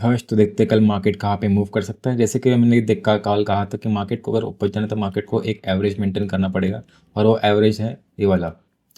हर्ष, तो देखते हैं कल मार्केट कहाँ पे मूव कर सकता है। जैसे कि हमने देखा कल कहा था कि मार्केट को अगर ऊपर जाना तो मार्केट को एक एवरेज मेंटेन करना पड़ेगा, और वो एवरेज है ये वाला।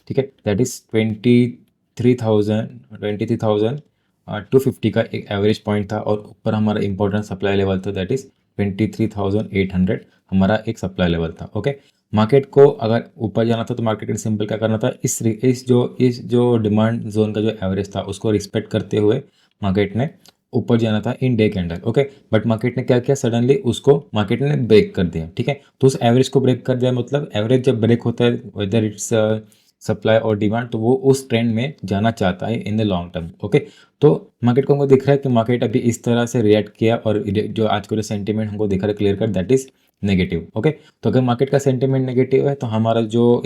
ठीक है, दैट इज़ 23,250 का एक एवरेज पॉइंट था, और ऊपर हमारा इंपॉर्टेंट सप्लाई लेवल था, दैट इज़ 23,800 हमारा एक सप्लाई लेवल था। ओके, मार्केट को अगर ऊपर जाना था तो मार्केट ने सिंपल क्या करना था, इस जो डिमांड जोन का जो एवरेज था उसको रिस्पेक्ट करते हुए मार्केट ने ऊपर जाना था in day candle. Okay, but market ने क्या किया, सडनली उसको मार्केट ने ब्रेक कर दिया। ठीक है, तो उस एवरेज को ब्रेक कर दिया, मतलब एवरेज जब ब्रेक होता है वेदर इट्स सप्लाई और डिमांड, तो वो उस ट्रेंड में जाना चाहता है in the long term. Okay, तो मार्केट को हमको दिख रहा है कि मार्केट अभी इस तरह से रिएक्ट किया, और जो आज को जो सेंटीमेंट हमको दिख रहा है clear cut, that is negative. Okay, तो अगर मार्केट का सेंटीमेंट नेगेटिव है तो हमारा जो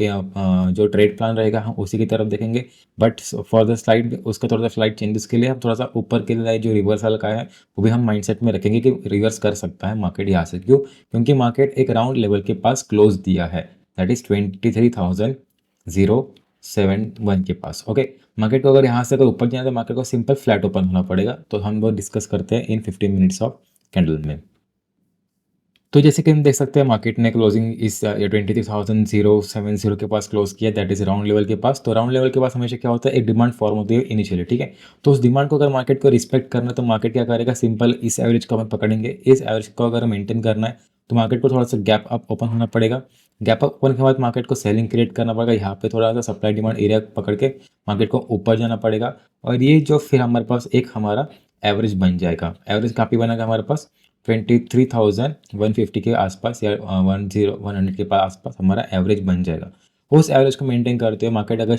ट्रेड प्लान रहेगा हम उसी की तरफ देखेंगे। बट फॉर द स्लाइड उसका थोड़ा सा स्लाइड चेंजेस के लिए हम थोड़ा सा ऊपर के लिए जो रिवर्सल का है वो भी हम माइंडसेट में रखेंगे कि रिवर्स कर सकता है मार्केट यहाँ से। क्यों? क्योंकि मार्केट एक राउंड लेवल के पास क्लोज दिया है, दैट इज 23,071 के पास। ओके, मार्केट को अगर यहाँ से अगर ऊपर जाए तो मार्केट को सिंपल फ्लैट ओपन होना पड़ेगा, तो हम वो डिस्कस करते हैं इन 15 मिनट्स ऑफ कैंडल में। तो जैसे कि हम देख सकते हैं मार्केट ने क्लोजिंग इस 23,070 के पास क्लोज किया, दैट इज राउंड लेवल के पास। तो राउंड लेवल के पास हमेशा क्या होता है, एक डिमांड फॉर्म होती है इनिशियली। ठीक है, तो उस डिमांड को अगर मार्केट को रिस्पेक्ट करना है तो मार्केट क्या करेगा, सिंपल इस एवरेज को हम पकड़ेंगे। इस एवरेज को अगर मेंटेन करना है तो मार्केट को थोड़ा सा गैप अप ओपन होना पड़ेगा। गैप अप ओपन के बाद मार्केट को सेलिंग क्रिएट करना पड़ेगा, यहाँ पे थोड़ा सा सप्लाई डिमांड एरिया पकड़ के मार्केट को ऊपर जाना पड़ेगा, और ये जो फिर हमारे पास एक हमारा एवरेज बन जाएगा। एवरेज काफ़ी बनेगा हमारे पास 23,150 के आसपास, या 100 के पास आसपास हमारा एवरेज बन जाएगा। उस एवरेज को मेंटेन करते हुए मार्केट अगर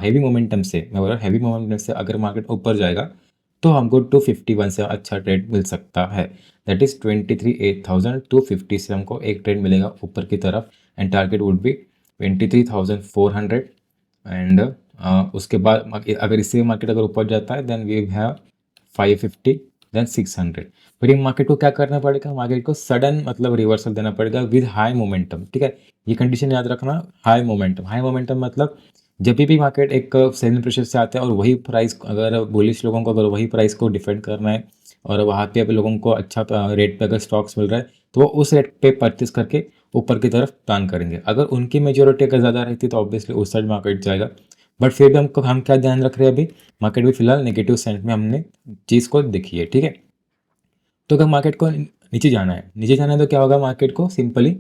हैवी मोमेंटम से, मैं बोल रहा हूँ हैवी मोमेंटम से अगर मार्केट ऊपर जाएगा तो हमको 251 से अच्छा ट्रेड मिल सकता है, दैट इज 23,250 से हमको एक ट्रेड मिलेगा ऊपर की तरफ, and target would be 23,400। And उसके बाद अगर इससे मार्केट अगर ऊपर जाता है देन वी हैव 550 देन 600। फिर ये मार्केट को क्या करना पड़ेगा, मार्केट को सडन मतलब रिवर्सल देना पड़ेगा विद हाई मोमेंटम। ठीक है, ये कंडीशन याद रखना, हाई मोमेंटम। हाई मोमेंटम मतलब जब भी मार्केट एक सेलिंग प्रेशर से आता है और वही प्राइस, अगर बुलिश लोगों को अगर वही प्राइस को डिफेंड करना है और वहाँ पे अभी लोगों को अच्छा रेट पे अगर स्टॉक्स मिल रहा है तो वो उस रेट पे परचेस करके ऊपर की तरफ प्लान करेंगे। अगर उनकी मेजोरिटी अगर ज़्यादा रहती तो ऑब्वियसली उस साइड मार्केट जाएगा। बट फिर भी हम क्या ध्यान रख रहे हैं, अभी मार्केट भी फिलहाल नेगेटिव सेंट में हमने चीज़ को देखी है। ठीक है, तो अगर मार्केट को नीचे जाना है, तो क्या होगा, मार्केट को सिंपली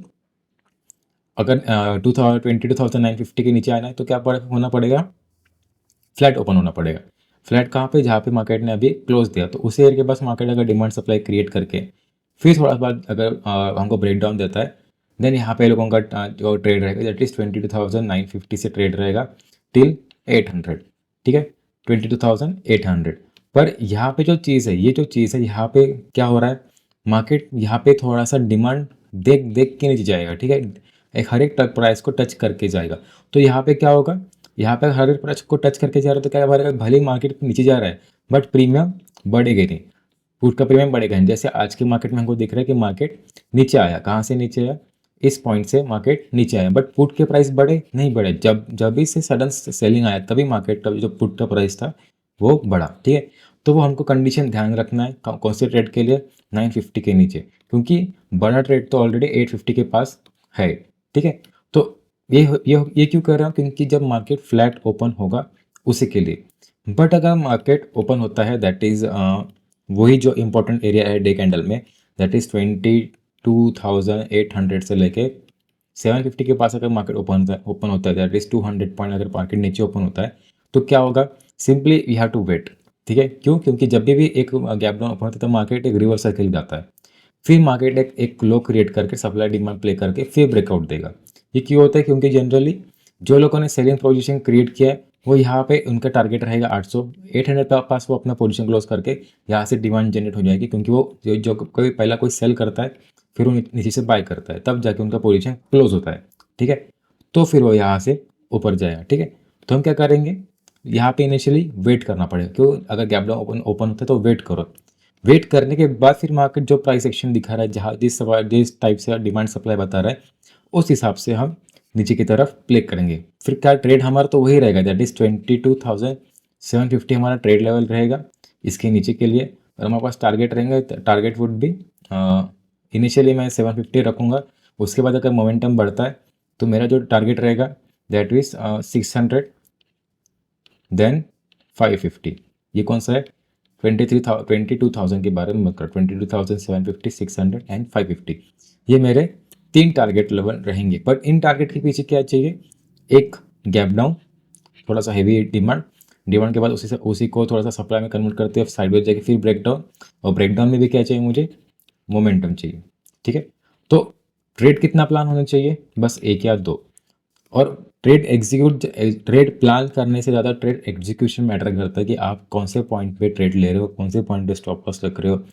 अगर 22,950 के नीचे आना है तो क्या होना पड़ेगा, फ्लैट ओपन होना पड़ेगा। फ्लैट कहाँ पे, जहाँ पे मार्केट ने अभी क्लोज दिया, तो उस एरिया के पास मार्केट अगर डिमांड सप्लाई क्रिएट करके फिर थोड़ा बाद अगर हमको ब्रेक डाउन देता है, देन यहाँ पे लोगों का जो ट्रेड रहेगा दैट इज 22,950 से ट्रेड रहेगा टिल 800। ठीक है, 22,800। पर यहाँ पे जो चीज़ है, ये जो चीज़ है यहाँ पे क्या हो रहा है, मार्केट यहाँ पे थोड़ा सा डिमांड देख देख के नीचे जाएगा। ठीक है, एक हर एक प्राइस को टच करके जाएगा। तो यहाँ पे क्या होगा, यहाँ पे हर एक प्राइस को टच करके जा रहा है तो क्या बढ़ेगा, भले ही मार्केट नीचे जा रहा है बट प्रीमियम बढ़ेगा नहीं, पुट का प्रीमियम बढ़ेगा नहीं। जैसे आज के मार्केट में हमको दिख रहा है कि मार्केट नीचे आया, कहाँ से नीचे आया, इस पॉइंट से मार्केट नीचे आया, बट पुट के प्राइस बढ़े नहीं बढ़े, जब जब भी से सडन सेलिंग आया तभी मार्केट का जो पुट का प्राइस था वो बढ़ा। ठीक है, तो वो हमको कंडीशन ध्यान रखना है कौन से ट्रेड के लिए, 950 के नीचे, क्योंकि बड़ा ट्रेड तो ऑलरेडी 850 के पास है। ठीक है, तो ये क्यों कर रहा हूँ, क्योंकि जब मार्केट फ्लैट ओपन होगा उसी के लिए। बट अगर मार्केट ओपन होता है दैट इज़ वही जो इंपॉर्टेंट एरिया है डे कैंडल में, दैट इज़ 22,800 से लेके 750 के पास अगर मार्केट ओपन होता है दैट इज़ 200 पॉइंट अगर मार्केट नीचे ओपन होता है तो क्या होगा, simply we have to wait. ठीक है, क्यों? क्योंकि जब भी एक गैप डाउन ओपन होता है तो मार्केट एक रिवर्सल के लिए जाता है, फिर मार्केट एक लो क्रिएट करके सप्लाई डिमांड प्ले करके फिर ब्रेकआउट देगा। ये क्यों होता है, क्योंकि जनरली जो लोगों ने सेलिंग पोजीशन क्रिएट किया है वो यहाँ पे उनका टारगेट रहेगा 800 800 के पास, वो अपना पोजीशन क्लोज करके यहाँ से डिमांड जनरेट हो जाएगी, क्योंकि वो जो कोई पहला कोई सेल करता है फिर वो नीचे से बाय करता है तब जाके उनका पोजीशन क्लोज होता है। ठीक है, तो फिर वो यहाँ से ऊपर जाएगा। ठीक है, तो हम क्या करेंगे, यहाँ पे इनिशियली वेट करना पड़ेगा। क्यों? अगर गैप डाउन ओपन होता है तो वेट करो, वेट करने के बाद फिर मार्केट जो प्राइस एक्शन दिखा रहा है, जहाँ जिस टाइप से डिमांड सप्लाई बता रहा है उस हिसाब से हम नीचे की तरफ प्ले करेंगे। फिर क्या ट्रेड हमारा तो वही रहेगा, दैट इज 22,750 हमारा ट्रेड लेवल रहेगा इसके नीचे के लिए। और हमारे पास टारगेट रहेंगे, टारगेट वुड बी इनिशियली मैं 750 रखूँगा, उसके बाद अगर मोमेंटम बढ़ता है तो मेरा जो टारगेट रहेगा दैट इज़ 600 देन 550। ये कौन सा है? 22,000 के बारे में मत कर, 22,750, 600 एंड 550। ये मेरे 3 टारगेट लेवल रहेंगे। बट इन टारगेट के पीछे क्या चाहिए? एक गैप डाउन, थोड़ा सा हेवी डिमांड, डिमांड के बाद उसी को थोड़ा सा सप्लाई में कन्वर्ट करते हैं, साइडवेज जाके फिर ब्रेक डाउन, और ब्रेक डाउन में भी क्या चाहिए मुझे? मोमेंटम चाहिए। ठीक है, तो ट्रेड कितना प्लान होना चाहिए? बस 1 या 2। और ट्रेड प्लान करने से ज़्यादा ट्रेड एग्जीक्यूशन मैटर करता है कि आप कौन से पॉइंट पे ट्रेड ले रहे हो, कौन से पॉइंट पे स्टॉप लॉस रख रहे हो,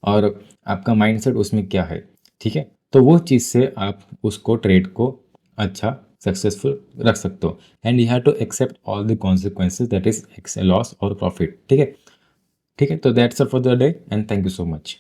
और आपका माइंडसेट उसमें क्या है। ठीक है, तो वो चीज़ से आप उसको ट्रेड को अच्छा सक्सेसफुल रख सकते हो। And you have to accept all the consequences, that is loss और प्रॉफिट। ठीक है, ठीक है, तो that's all for the day and thank you so much.